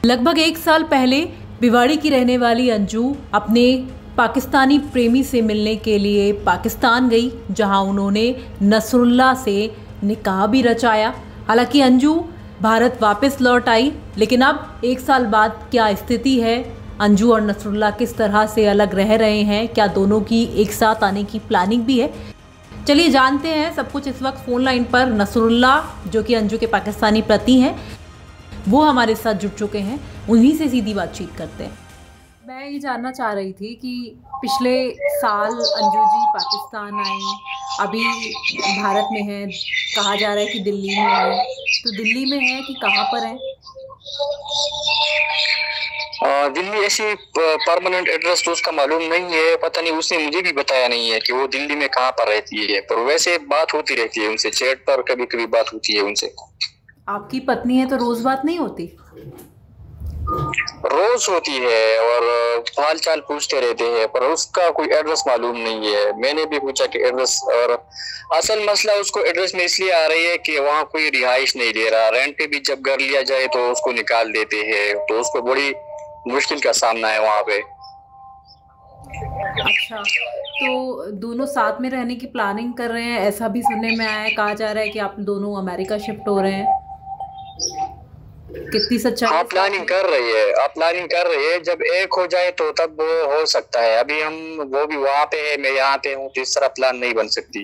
लगभग एक साल पहले भिवाड़ी की रहने वाली अंजू अपने पाकिस्तानी प्रेमी से मिलने के लिए पाकिस्तान गई, जहां उन्होंने नसरुल्लाह से निकाह भी रचाया। हालांकि अंजू भारत वापस लौट आई, लेकिन अब एक साल बाद क्या स्थिति है, अंजू और नसरुल्लाह किस तरह से अलग रह रहे हैं, क्या दोनों की एक साथ आने की प्लानिंग भी है, चलिए जानते हैं सब कुछ। इस वक्त फोन लाइन पर नसरुल्लाह, जो कि अंजू के पाकिस्तानी पति हैं, वो हमारे साथ जुड़ चुके हैं। उन्हीं से सीधी बातचीत करते हैं। मैं ये जानना चाह रही थी कि पिछले साल अंजू जी पाकिस्तान आई, अभी भारत में है, कहा जा रहा है कि दिल्ली में है, तो दिल्ली में है कि कहाँ पर है? दिल्ली ऐसी परमानेंट एड्रेस तो उसका मालूम नहीं है, पता नहीं, उसने मुझे भी बताया नहीं है कि वो दिल्ली में कहाँ पर रहती है, पर वैसे बात होती रहती है उनसे, चैट पर कभी कभी बात होती है उनसे। आपकी पत्नी है तो रोज बात नहीं होती? रोज होती है और हाल चाल पूछते रहते हैं, पर उसका कोई एड्रेस मालूम नहीं है। मैंने भी पूछा कि एड्रेस, और असल मसला उसको एड्रेस में इसलिए आ रही है कि वहाँ कोई रिहाइश नहीं दे रहा। रेंट पे भी जब घर लिया जाए तो उसको निकाल देते हैं, तो उसको बड़ी मुश्किल का सामना है वहाँ पे। अच्छा, तो दोनों साथ में रहने की प्लानिंग कर रहे हैं, ऐसा भी सुनने में आया है, कहा जा रहा है कि आप दोनों अमेरिका शिफ्ट हो रहे हैं। कितनी सच्चाई? हाँ, प्लानिंग कर रही है, जब एक हो जाए तो तब हो सकता है। अभी वो भी वहाँ पे है, मैं यहाँ पे हूँ, तो इस तरह प्लान नहीं बन सकती।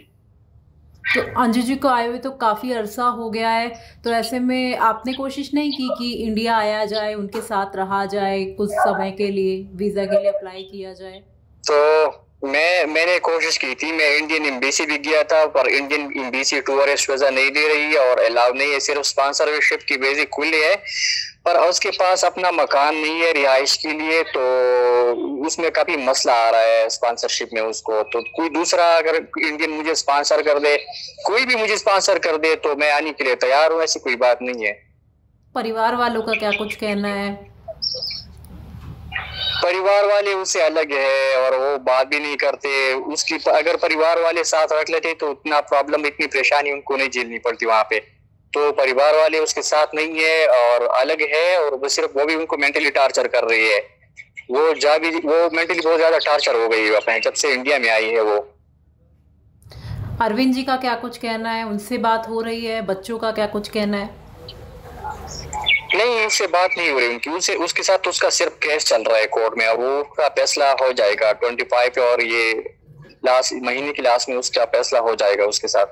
तो अंजू जी को आए हुए तो काफी अरसा हो गया है, तो ऐसे में आपने कोशिश नहीं की कि इंडिया आया जाए, उनके साथ रहा जाए कुछ समय के लिए, वीजा के लिए अप्लाई किया जाए? तो मैंने कोशिश की थी, मैं इंडियन एम्बेसी भी गया था, पर इंडियन एम्बेसी टूरिस्ट वीजा नहीं दे रही है और अलाउ नहीं है, सिर्फ स्पॉन्सरशिप की बेसिस खुली है, पर उसके पास अपना मकान नहीं है रिहाइश के लिए, तो उसमें काफी मसला आ रहा है स्पॉन्सरशिप में उसको। तो कोई दूसरा अगर इंडियन मुझे स्पॉन्सर कर दे, कोई भी मुझे स्पॉन्सर कर दे, तो मैं आने के लिए तैयार हूँ, ऐसी कोई बात नहीं है। परिवार वालों का क्या कुछ कहना है? परिवार वाले उससे अलग है और वो बात भी नहीं करते। उसकी अगर परिवार वाले साथ रख लेते तो उतना प्रॉब्लम, इतनी परेशानी उनको नहीं झेलनी पड़ती वहां पे। तो परिवार वाले उसके साथ नहीं है और अलग है, और वो सिर्फ वो भी उनको मेंटली टार्चर कर रही है। वो मेंटली बहुत ज्यादा टार्चर हो गई है जब से इंडिया में आई है वो। अरविंद जी का क्या कुछ कहना है? उनसे बात हो रही है? बच्चों का क्या कुछ कहना है? नहीं, उससे बात नहीं हो रही उनकी। उसके साथ तो उसका सिर्फ केस चल रहा है कोर्ट में, वो उसका फैसला हो जाएगा 25 और ये महीने की लास्ट में उसका फैसला हो जाएगा उसके साथ।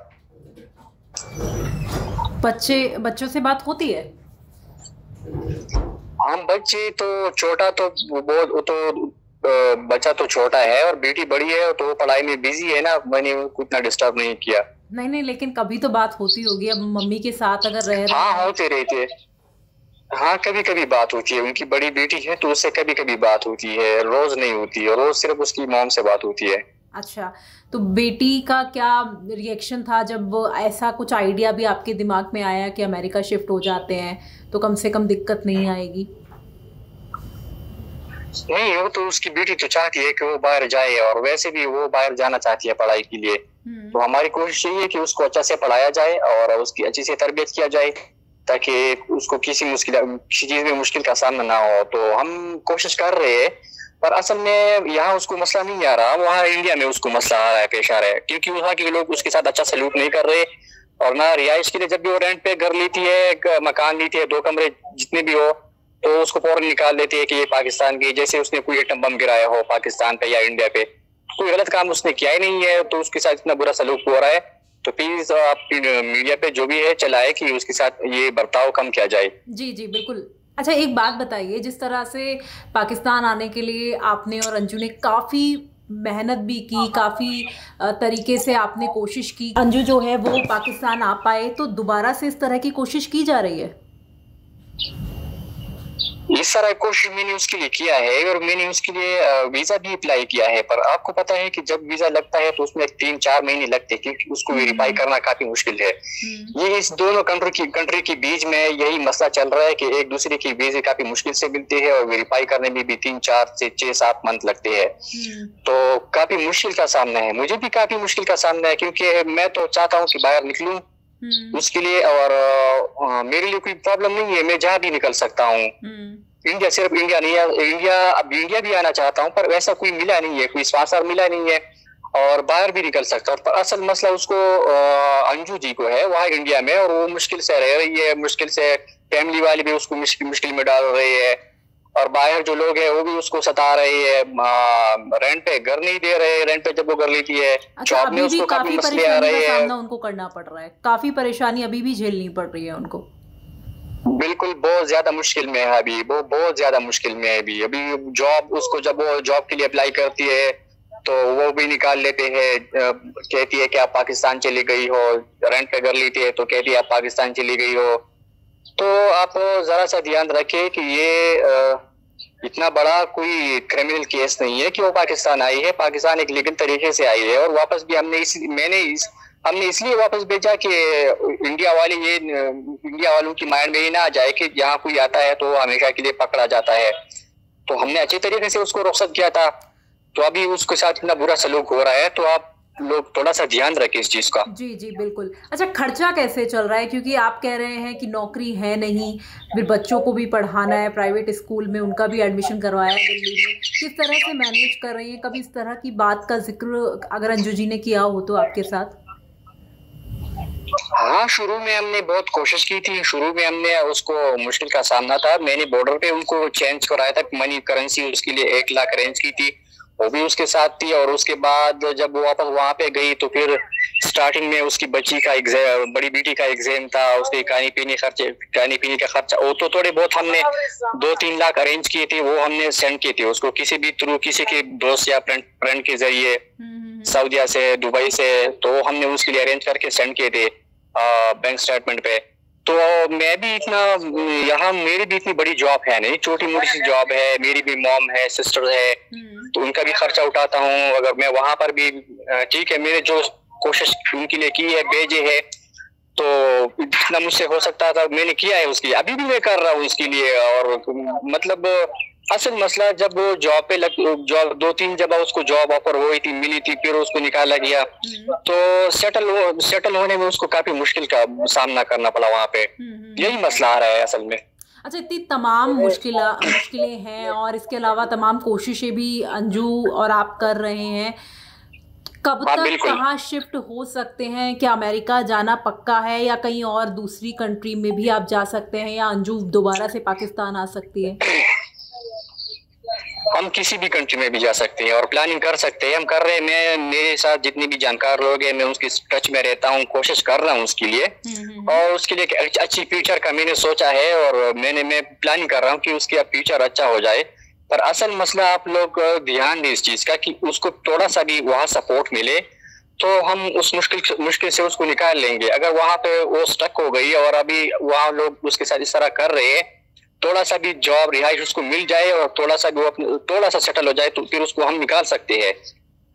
बच्चों से बात होती है? हम बच्चे तो छोटा तो बच्चा तो छोटा है और बेटी बड़ी है, तो वो पढ़ाई में बिजी है ना, मैंने उतना डिस्टर्ब नहीं किया। नहीं, लेकिन कभी तो बात होती होगी, अब मम्मी के साथ अगर रह रहे। हाँ, होते रहते। हाँ, कभी कभी बात होती है, उनकी बड़ी बेटी है तो उससे कभी कभी बात होती है, रोज नहीं होती है, रोज सिर्फ उसकी मॉम से बात होती है। अच्छा, तो बेटी का क्या रिएक्शन था जब ऐसा कुछ आइडिया भी आपके दिमाग में आया कि अमेरिका शिफ्ट हो जाते हैं तो कम से कम दिक्कत नहीं आएगी? नहीं, वो तो उसकी बेटी तो चाहती है कि वो बाहर जाए, और वैसे भी वो बाहर जाना चाहती है पढ़ाई के लिए। तो हमारी कोशिश यही है कि उसको अच्छा से पढ़ाया जाए और उसकी अच्छी से तरबियत किया जाए, ताकि उसको किसी चीज में मुश्किल का सामना ना हो। तो हम कोशिश कर रहे हैं, पर असल में यहाँ उसको मसला नहीं आ रहा, वहाँ इंडिया में उसको मसला आ रहा है, पेश आ रहा है, क्योंकि वहाँ के लोग उसके साथ अच्छा सलूक नहीं कर रहे। और ना रिहाइश के लिए जब भी वो रेंट पे घर लेती है, मकान लेती है, 2 कमरे जितने भी हो, तो उसको फौरन निकाल देती है कि ये पाकिस्तान की, जैसे उसने कोई एटम बम गिराया हो पाकिस्तान पे या इंडिया पे। कोई गलत काम उसने किया ही नहीं है, तो उसके साथ इतना बुरा सलूक हो रहा है। तो प्लीज आप मीडिया पे जो भी है चलाए कि उसके साथ ये बर्ताव कम किया जाए। जी जी बिल्कुल। अच्छा, एक बात बताइए, जिस तरह से पाकिस्तान आने के लिए आपने और अंजू ने काफ़ी मेहनत भी की, काफ़ी तरीके से आपने कोशिश की, अंजू जो है वो पाकिस्तान आ पाए, तो दोबारा से इस तरह की कोशिश की जा रही है? इस तरह कोशिश मैंने उसके लिए किया है और मैंने उसके लिए वीजा भी अप्लाई किया है, पर आपको पता है कि जब वीजा लगता है तो उसमें 3-4 महीने लगते हैं, क्योंकि उसको वेरीफाई करना काफी मुश्किल है। ये इस दोनों कंट्री के बीच में यही मसला चल रहा है कि एक दूसरे की वीजे काफी मुश्किल से मिलते हैं और वेरीफाई करने में भी 3-4 से 6-7 मंथ लगते हैं। तो काफी मुश्किल का सामना है, मुझे भी काफी मुश्किल का सामना है, क्योंकि मैं तो चाहता हूँ कि बाहर निकलूं उसके लिए, और मेरे लिए कोई प्रॉब्लम नहीं है, मैं जहाँ भी निकल सकता हूँ। इंडिया, सिर्फ इंडिया नहीं है, अब इंडिया भी आना चाहता हूँ, पर वैसा कोई मिला नहीं है, कोई स्पॉन्सर मिला नहीं है और बाहर भी निकल सकता है। पर असल मसला उसको अंजू जी को है वहाँ इंडिया में, और वो मुश्किल से रह रही है, मुश्किल से फैमिली वाले भी उसको मुश्किल में डाल रहे हैं, और बाहर जो लोग हैं वो भी उसको सता रहे हैं, रेंट पे घर नहीं दे रहे, रेंट पे जब वो घर लेती है जॉब में उसको काफी मसले आ रहे हैं, उनको करना पड़ रहा है, काफी परेशानी अभी भी झेलनी पड़ रही है उनको। बिल्कुल बहुत ज्यादा मुश्किल में है अभी, वो बहुत ज्यादा मुश्किल में है अभी जॉब उसको, जब वो जॉब के लिए अप्लाई करती है तो वो भी निकाल लेते हैं, कहती है कि आप पाकिस्तान चली गई हो, रेंट पे घर लेती है तो कहती है आप पाकिस्तान चली गई हो। तो आप जरा सा ध्यान रखें कि ये इतना बड़ा कोई क्रिमिनल केस नहीं है कि वो पाकिस्तान आई है, पाकिस्तान एक लीगल तरीके से आई है, और वापस भी हमने इसलिए वापस भेजा कि इंडिया वालों की माइंड में ही ना आ जाए कि यहाँ कोई आता है तो हमेशा के लिए पकड़ा जाता है। तो हमने अच्छे तरीके से उसको रुखसत किया था, तो अभी उसके साथ इतना बुरा सलूक हो रहा है, तो आप लोग थोड़ा सा ध्यान रखें इस चीज का। जी जी बिल्कुल। अच्छा, खर्चा कैसे चल रहा है, क्योंकि आप कह रहे हैं कि नौकरी है नहीं, फिर बच्चों को भी पढ़ाना है, प्राइवेट स्कूल में उनका भी एडमिशन करवाया है दिल्ली में, किस तरह से मैनेज कर रही हैं? कभी इस तरह की बात का जिक्र अगर अंजू जी ने किया हो तो आपके साथ? हाँ, शुरू में हमने बहुत कोशिश की थी, शुरू में हमने उसको मुश्किल का सामना था, मैंने बॉर्डर पे उनको चेंज कराया था, मनी करेंसी उसके लिए 1 लाख अरेंज की थी, वो भी उसके साथ थी, और उसके बाद जब वो वापस वहां पे गई तो फिर स्टार्टिंग में उसकी बच्ची का एग्जाम, बड़ी बेटी का एग्जाम था, उसके खाने पीने का खर्चा, वो तो थोड़े बहुत हमने 2-3 लाख अरेंज किए थे, वो हमने सेंड किए थे उसको किसी भी थ्रू, किसी के दोस्त या फ्रेंड के जरिए, सऊदीया से, दुबई से, तो हमने उसके लिए अरेंज करके सेंड किए थे बैंक स्टेटमेंट पे। तो मैं भी इतना, यहाँ मेरी भी इतनी बड़ी जॉब है नहीं, छोटी मोटी सी जॉब है, मेरी भी मॉम है, सिस्टर है, तो उनका भी खर्चा उठाता हूँ। अगर मैं वहां पर भी ठीक है, मैंने जो कोशिश उनके लिए की है, भेजे है, तो जितना मुझसे हो सकता था मैंने किया है उसके लिए, अभी भी मैं कर रहा हूँ उसके लिए। और मतलब असल मसला, जब वो जॉब पे जॉब 2-3 जब उसको जॉब ऑफर हुई थी, मिली थी, फिर उसको निकाला गया, तो सेटल होने में उसको काफी मुश्किल का सामना करना पड़ा वहाँ पे, यही मसला आ रहा है असल में। अच्छा, इतनी तमाम मुश्किलें हैं और इसके अलावा तमाम कोशिशें भी अंजू और आप कर रहे हैं, कब तक कहाँ शिफ्ट हो सकते हैं? क्या अमेरिका जाना पक्का है, या कहीं और दूसरी कंट्री में भी आप जा सकते हैं, या अंजू दोबारा से पाकिस्तान आ सकती है? हम किसी भी कंट्री में भी जा सकते हैं और प्लानिंग कर सकते हैं, हम कर रहे हैं। मैं, मेरे साथ जितने भी जानकार लोग हैं, मैं उसके टच में रहता हूँ, कोशिश कर रहा हूँ उसके लिए, और उसके लिए एक अच्छी फ्यूचर का मैंने सोचा है, और मैं प्लानिंग कर रहा हूँ कि उसका फ्यूचर अच्छा हो जाए। पर असल मसला आप लोग ध्यान दें इस चीज का कि उसको थोड़ा सा भी वहाँ सपोर्ट मिले तो हम उस मुश्किल से उसको निकाल लेंगे। अगर वहाँ पे वो स्टक हो गई और अभी वहाँ लोग उसके साथ इस तरह कर रहे हैं, थोड़ा सा भी जॉब रिहाइश उसको मिल जाए और थोड़ा सा भी वो थोड़ा सा सेटल हो जाए तो फिर उसको हम निकाल सकते हैं।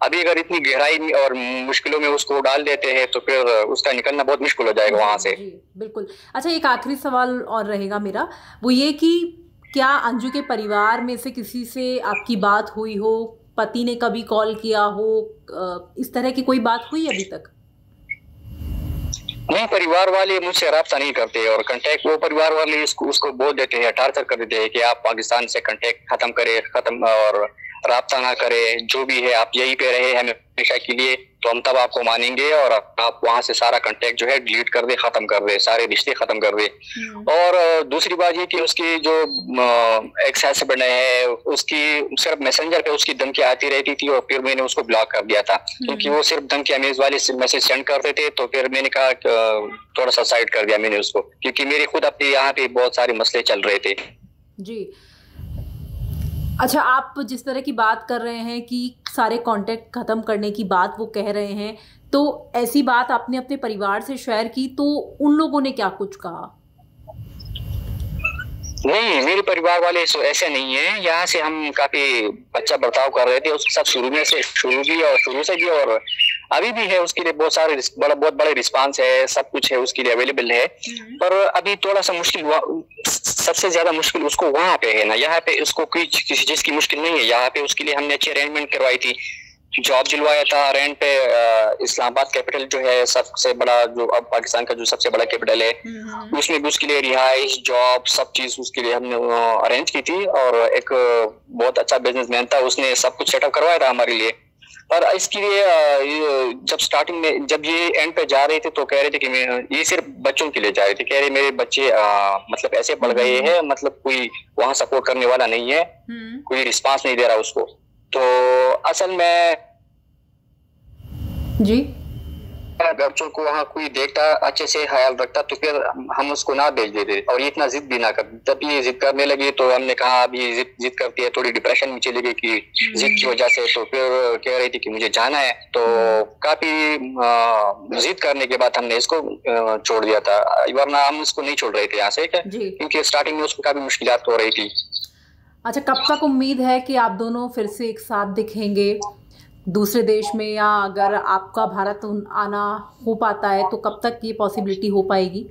अभी अगर इतनी गहराई में और मुश्किलों में उसको डाल देते हैं तो फिर उसका निकलना बहुत मुश्किल हो जाएगा वहां से। जी बिल्कुल। अच्छा, एक आखिरी सवाल और रहेगा मेरा, वो ये कि क्या अंजू के परिवार में से किसी से आपकी बात हुई हो, पति ने कभी कॉल किया हो, इस तरह की कोई बात हुई अभी तक? नहीं, परिवार वाले मुझसे राब्ता नहीं करते, और कांटेक्ट वो परिवार वाले उसको बोल देते हैं, टार्चर कर देते हैं कि आप पाकिस्तान से कांटेक्ट खत्म और राब्ता ना करें, जो भी है आप यहीं पे रहे हमेशा के लिए, तो हम तब आपको मानेंगे, और आप वहां से सारा कांटेक्ट जो है डिलीट कर दे, खत्म कर दे, सारे रिश्ते खत्म कर दे। और दूसरी बात ये कि उसकी जो एक्स हस्बैंड है, उसकी सिर्फ मैसेंजर पे उसकी धमकी आती रहती थी, और फिर मैंने उसको ब्लॉक कर दिया था, क्योंकि वो सिर्फ धमकी अमेज वाले मैसेज सेंड करते थे। तो फिर मैंने कहा थोड़ा सा साइड कर दिया मैंने उसको, क्योंकि मेरे खुद अपने यहाँ पे बहुत सारे मसले चल रहे थे। जी। अच्छा, आप जिस तरह की बात कर रहे हैं कि सारे कांटेक्ट ख़त्म करने की बात वो कह रहे हैं, तो ऐसी बात आपने अपने परिवार से शेयर की तो उन लोगों ने क्या कुछ कहा? नहीं, मेरे परिवार वाले ऐसे नहीं है, यहाँ से हम काफी अच्छा बर्ताव कर रहे थे उसके साथ, शुरू से भी और अभी भी है। उसके लिए बहुत बड़े रिस्पांस है, सब कुछ है उसके लिए अवेलेबल है। पर अभी थोड़ा सा मुश्किल, सबसे ज्यादा मुश्किल उसको वहां पे है ना, यहाँ पे उसको किसी चीज की मुश्किल नहीं है। यहाँ पे उसके लिए हमने अच्छी अरेंजमेंट करवाई थी, जॉब दिलवाया था रेंट पे। इस्लामाबाद कैपिटल जो है सबसे बड़ा, जो अब पाकिस्तान का जो सबसे बड़ा कैपिटल है, उसमें भी उसके लिए रिहाइश, जॉब, सब चीज उसके लिए हमने अरेंज की थी। और एक बहुत अच्छा बिजनेसमैन था, उसने सब कुछ सेटअप करवाया था हमारे लिए। पर इसके लिए जब स्टार्टिंग में, जब ये एंड पे जा रहे थे तो कह रहे थे कि मैं ये सिर्फ बच्चों के लिए जा रहे थे। कह रहे मेरे बच्चे मतलब ऐसे पढ़ गए हैं, मतलब कोई वहां सपोर्ट करने वाला नहीं है, कोई रिस्पांस नहीं दे रहा उसको। तो असल में जी बच्चों को वहाँ कोई देखता, अच्छे से ख्याल रखता, तो फिर हम उसको ना भेज देते और ये इतना जिद भी ना कर। जब ये जिद करने लगी तो हमने कहा अभी जिद करती है, थोड़ी डिप्रेशन में चली गई कि जिद की वजह से। तो फिर कह रही थी कि मुझे जाना है, तो काफी जिद करने के बाद हमने इसको छोड़ दिया था, वरना हम इसको नहीं छोड़ रहे थे यहाँ से, क्योंकि स्टार्टिंग में उसको काफी मुश्किलात हो रही थी। अच्छा, कब तक उम्मीद है कि आप दोनों फिर से एक साथ दिखेंगे दूसरे देश में, या अगर आपका भारत आना हो पाता है तो कब तक ये पॉसिबिलिटी हो पाएगी?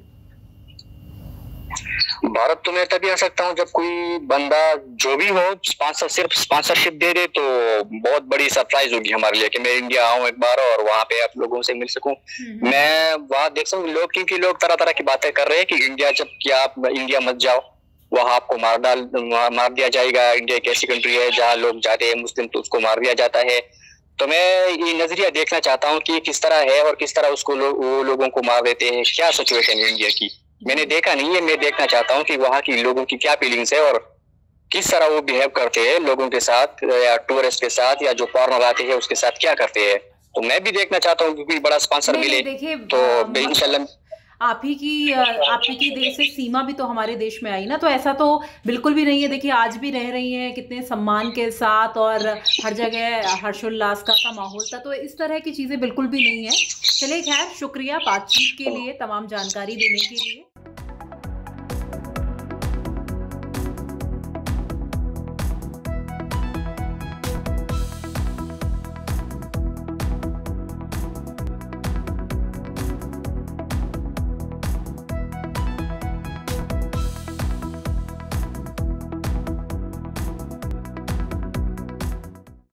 भारत तो मैं तभी आ सकता हूँ जब कोई बंदा जो भी हो सिर्फ स्पॉन्सरशिप दे दे, तो बहुत बड़ी सरप्राइज होगी हमारे लिए कि मैं इंडिया आऊँ एक बार और वहाँ पे आप लोगों से मिल सकूं। मैं वहाँ देख सकूँ लोग, क्योंकि लोग तरह तरह की बातें कर रहे हैं कि इंडिया, जब कि आप इंडिया मत जाओ, वहाँ आपको मार दिया जाएगा। इंडिया एक ऐसी कंट्री है जहाँ लोग जाते हैं मुस्लिम तो उसको मार दिया जाता है। तो मैं ये नजरिया देखना चाहता हूँ कि किस तरह है और किस तरह उसको वो लोगों को मार देते हैं, क्या सिचुएशन है इंडिया की। मैंने देखा नहीं है, मैं देखना चाहता हूँ कि वहाँ की लोगों की क्या फीलिंग्स है और किस तरह वो बिहेव करते हैं लोगों के साथ, या टूरिस्ट के साथ, या जो फॉरेनर आते हैं उसके साथ क्या करते हैं। तो मैं भी देखना चाहता हूँ कि बड़ा स्पॉन्सर मिले तो इंशाल्लाह। आप ही की देश से सीमा भी तो हमारे देश में आई ना, तो ऐसा तो बिल्कुल भी नहीं है। देखिए आज भी रह रही हैं कितने सम्मान के साथ और हर जगह हर्षोल्लास का माहौल था, तो इस तरह की चीज़ें बिल्कुल भी नहीं है। चलिए खैर, शुक्रिया बातचीत के लिए, तमाम जानकारी देने के लिए।